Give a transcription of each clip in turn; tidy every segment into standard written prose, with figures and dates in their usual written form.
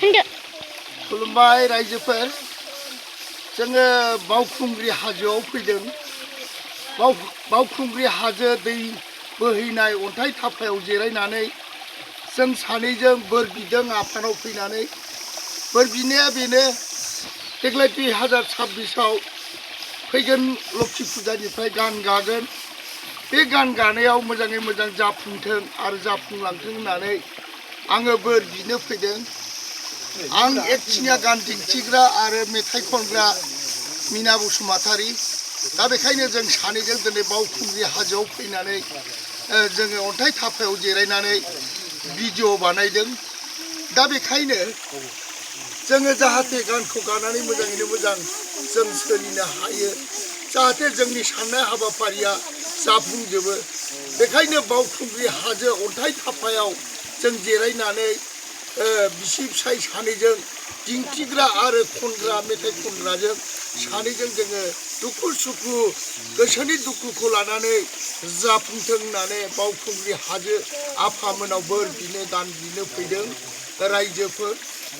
होनदो खुलुमबाय रायजोफोर जोङो बावखुंग्रि हाजोआव फैदों बावखुंग्रि हाजो दै बोहैनाय अन्थाइ थाफायाव जिरायनानै जों सानैजों बोर बिदों आफानाव फैनानै बोर बिनाया बेनो देग्लाय 2026आव फैगोन लक्षी फुजानिफ्राय गान गागोन बे गान गानायाव मोजाङै मोजां जाफुंथों आरो जाफुंलांथों होननानै आङो बोर बिनो फैदों आं एकथिनिया गान दिन्थिग्रा आरो मेथाइ खनग्रा मीना बसुमतारी दा बेखायनो जों सानैजों दिनै बावखुंग्रि हाजोआव फैनानै जोङो अन्थाइ थाफायाव जिरायनानै भिडिअ बानायदों दा बेखायनो जोङो जाहाथे गानखौ गानानै मोजाङैनो मोजां जों सोलिनो हायो जाहाथे जोंनि साननाय हाबाफारिया जाफुंजोबो बेखायनो बावखुंग्रि हाजो अन्थाइ थाफायाव जों जिरायनानै बिसि फिसाय सानैजों दिन्थिग्रा आरो खनग्रा मेथाइ खनग्राजों सानैजों जोङो दुखु सुखु गोसोनि दुखुखौ लानानै जाफुंथों होननानै बावखुंग्रि हाजो आफामोनाव बोर बिनो दान बिनो फैदों रायजोफोर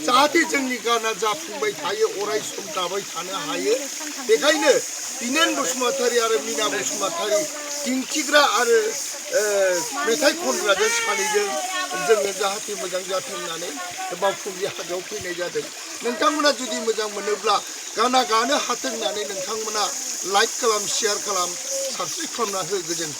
जाहाथे जोंनि गाना जाफुंबाय थायो अराय सम गाबाय थानो हायो बेखायनो बिनेन बसुमतारी आरो मीना बसुमतारी दिन्थिग्रा आरो मेथाइ खनग्राजों सानैजों जोङो जाहाथे मोजां जाथों होननानै बावखुंग्रि हाजोआव फैनाय जादों नोंथांमोना जुदि मोजां मोनोब्ला गाना गानो हाथों होननानै नोंथांमोना लाइक खालाम शेयार खालाम साबस्क्राइब खालामना हो गोजोन